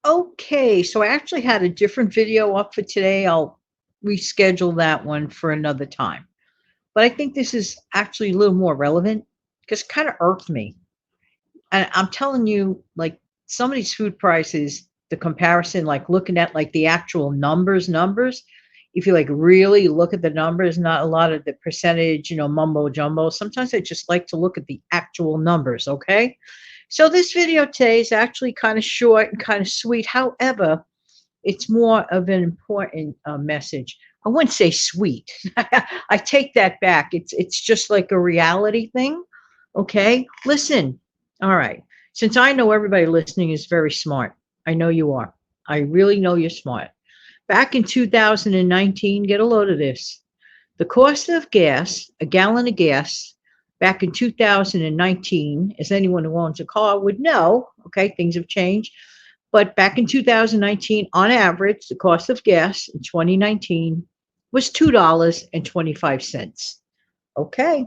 Okay, so I actually had a different video up for today. I'll reschedule that one for another time. But I think this is actually a little more relevant because it kind of irked me. And I'm telling you, like some of these food prices, the comparison, like looking at like the actual numbers, if you like really look at the numbers, not a lot of the percentage, mumbo jumbo. Sometimes I just like to look at the actual numbers, okay? So this video today is actually kind of short and kind of sweet. However, it's more of an important message. I wouldn't say sweet. I take that back. It's just like a reality thing. Okay, listen. All right. Since I know everybody listening is very smart, I know you are. I really know you're smart. Back in 2019, get a load of this. The cost of gas, a gallon of gas, back in 2019, as anyone who owns a car would know, okay, things have changed. But back in 2019, on average, the cost of gas in 2019 was $2.25. Okay,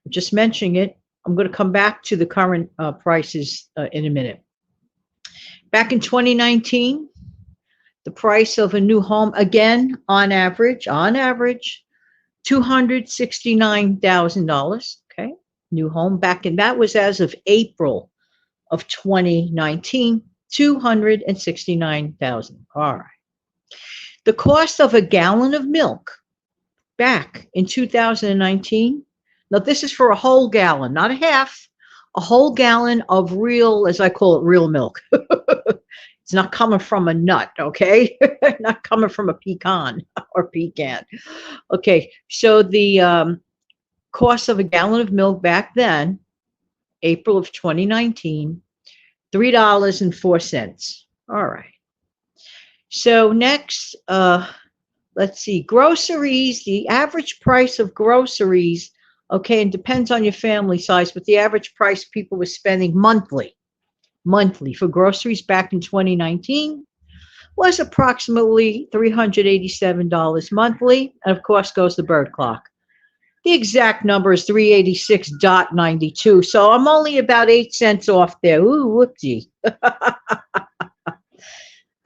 just mentioning it. I'm going to come back to the current prices in a minute. Back in 2019, the price of a new home, again, on average, $269,000. Okay, new home back in that was as of April of 2019, 269,000. All right. The cost of a gallon of milk back in 2019. Now this is for a whole gallon, not a half, a whole gallon of real, as I call it, real milk. It's not coming from a nut, okay? Not coming from a pecan or pecan. Okay, so the cost of a gallon of milk back then, April of 2019, $3.04. All right. So next, let's see, groceries, the average price of groceries, okay, and depends on your family size, but the average price people were spending monthly for groceries back in 2019 was approximately $387 monthly. And of course goes the bird clock. The exact number is 386.92. So I'm only about 8 cents off there. Ooh, whoopsie.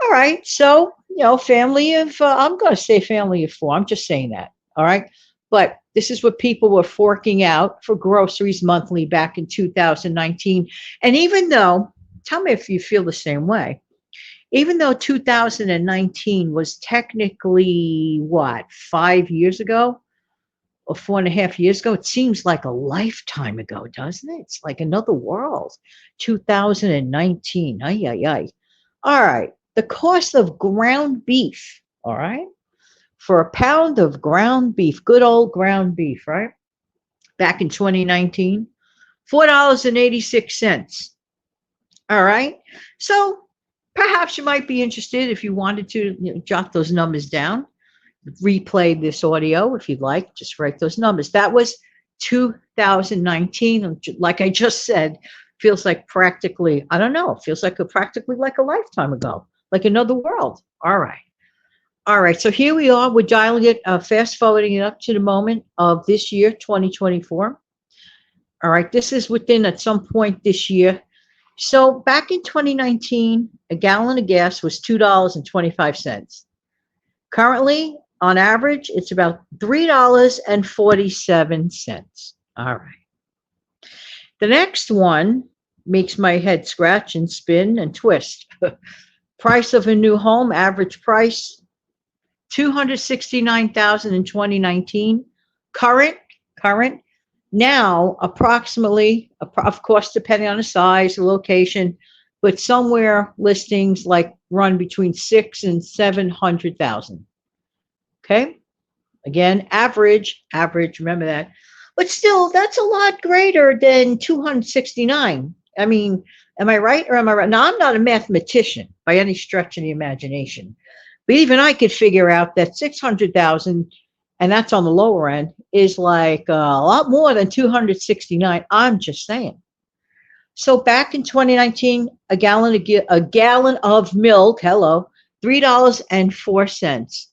All right. So, family of, I'm going to say family of four. I'm just saying that. All right. But this is what people were forking out for groceries monthly back in 2019. And even though, tell me if you feel the same way, even though 2019 was technically what, 5 years ago or 4.5 years ago, it seems like a lifetime ago, doesn't it? It's like another world. 2019. Ay, ay, ay. All right. The cost of ground beef, all right, for a pound of ground beef, good old ground beef, right? Back in 2019, $4.86. All right. So perhaps you might be interested if you wanted to jot those numbers down, replay this audio if you'd like, just write those numbers. That was 2019. Like I just said, feels like practically, I don't know, feels like practically like a lifetime ago, like another world. All right. All right. So here we are. We're dialing it, fast forwarding it up to the moment of this year, 2024. All right. This is within at some point this year. So back in 2019, a gallon of gas was $2.25. Currently, on average, it's about $3.47. All right. The next one makes my head scratch and spin and twist. Price of a new home, average price, $269,000 in 2019. Current, now approximately, of course, depending on the size, the location, but somewhere listings like run between 6 and 700,000. Okay, again, average, remember that. But still, that's a lot greater than 269. I mean, am I right or am I right? Now, I'm not a mathematician by any stretch of the imagination, but even I could figure out that 600,000, and that's on the lower end, is like a lot more than 269. I'm just saying. So back in 2019, a gallon of milk, hello, $3.04.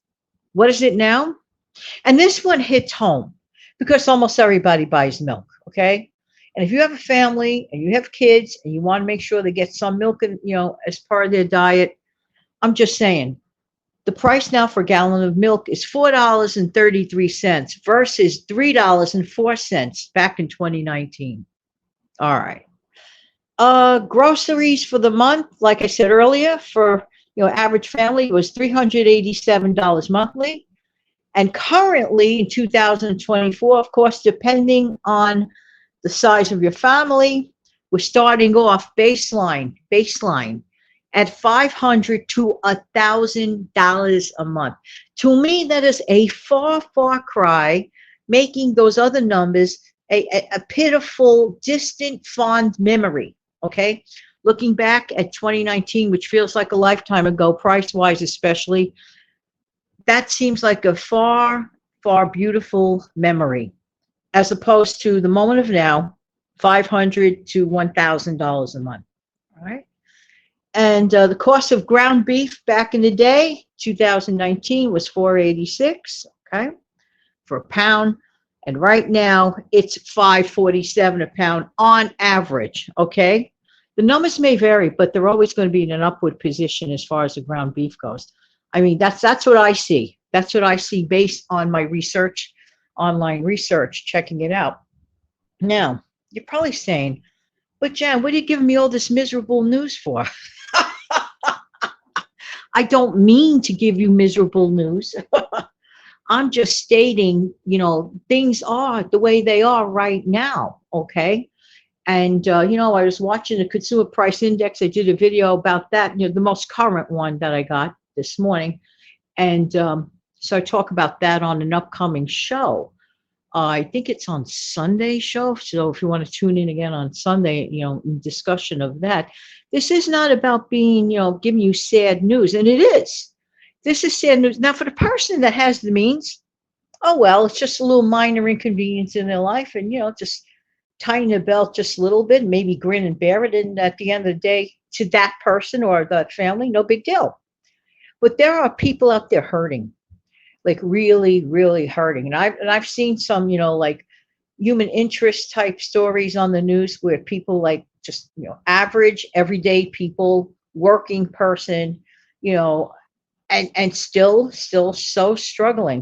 What is it now? And this one hits home because almost everybody buys milk, okay? And if you have a family and you have kids and you want to make sure they get some milk, as part of their diet, I'm just saying. The price now for a gallon of milk is $4.33 versus $3.04 back in 2019. All right. Groceries for the month, like I said earlier, for average family was $387 monthly. And currently in 2024, of course, depending on the size of your family, we're starting off baseline at $500 to $1,000 a month. To me, that is a far cry, making those other numbers a pitiful, distant, fond memory. Okay, looking back at 2019, which feels like a lifetime ago, price-wise especially, that seems like a far beautiful memory, as opposed to the moment of now, $500 to $1,000 a month. All right. And the cost of ground beef back in the day, 2019, was $4.86, okay, for a pound. And right now, it's $5.47 a pound on average, okay? The numbers may vary, but they're always going to be in an upward position as far as the ground beef goes. I mean, that's what I see. That's what I see based on my research, online research, checking it out. Now, you're probably saying, but Jan, what are you giving me all this miserable news for? I don't mean to give you miserable news. I'm just stating, things are the way they are right now, okay? And, I was watching the Consumer Price Index. I did a video about that, the most current one that I got this morning. And so I talk about that on an upcoming show. I think it's on Sunday show. So if you want to tune in again on Sunday, in discussion of that, this is not about being, giving you sad news. And it is. This is sad news. Now, for the person that has the means, oh, well, it's just a little minor inconvenience in their life. And, just tighten the belt just a little bit, maybe grin and bear it. And at the end of the day, to that person or that family, no big deal. But there are people out there hurting. Like really hurting. And I've seen some, like human interest type stories on the news where people like just, average, everyday people, working person, and still so struggling,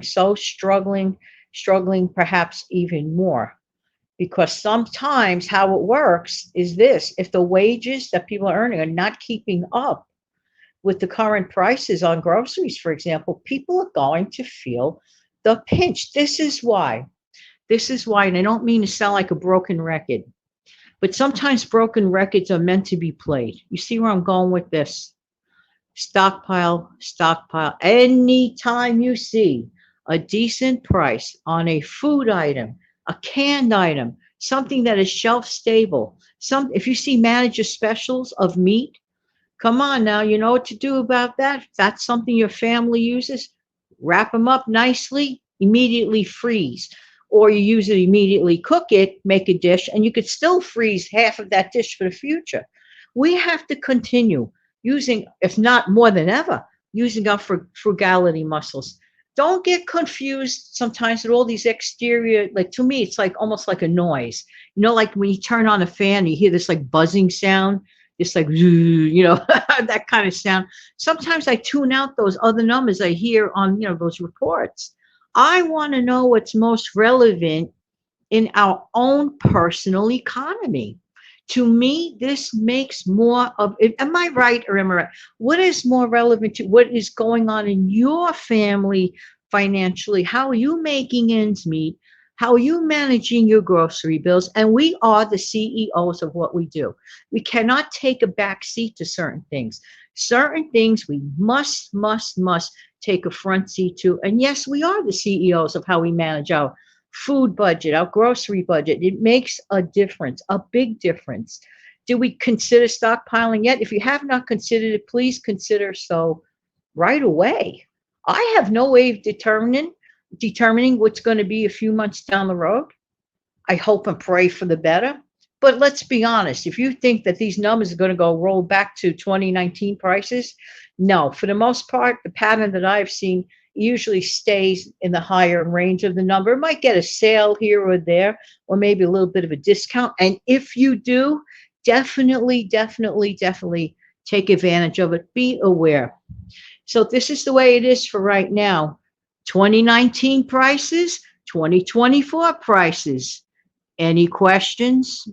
perhaps even more. Because sometimes how it works is this: if the wages that people are earning are not keeping up with the current prices on groceries, for example, people are going to feel the pinch. This is why, and I don't mean to sound like a broken record, but sometimes broken records are meant to be played. You see where I'm going with this? Stockpile. Anytime you see a decent price on a food item, a canned item, something that is shelf stable, if you see manager specials of meat, come on now, you know what to do about that. If that's something your family uses, wrap them up nicely, immediately freeze. Or you use it immediately, cook it, make a dish, and you could still freeze half of that dish for the future. We have to continue using, if not more than ever, using our frugality muscles. Don't get confused sometimes with all these exterior, like to me, it's like almost like a noise. Like when you turn on a fan, you hear this like buzzing sound. It's like, that kind of sound. Sometimes I tune out those other numbers I hear on, those reports. I want to know what's most relevant in our own personal economy. To me, this makes more of, am I right or am I right? What is more relevant to what is going on in your family financially? How are you making ends meet? How are you managing your grocery bills? And we are the CEOs of what we do. We cannot take a back seat to certain things. Certain things we must take a front seat to. And yes, we are the CEOs of how we manage our food budget, our grocery budget. It makes a difference, a big difference. Do we consider stockpiling yet? If you have not considered it, please consider so right away. I have no way of determining what's going to be a few months down the road. I hope and pray for the better. But let's be honest, if you think that these numbers are going to roll back to 2019 prices, no. For the most part, the pattern that I've seen usually stays in the higher range of the number. It might get a sale here or there, or maybe a little bit of a discount. And if you do, definitely take advantage of it. Be aware. So this is the way it is for right now. 2019 prices, 2024 prices. Any questions?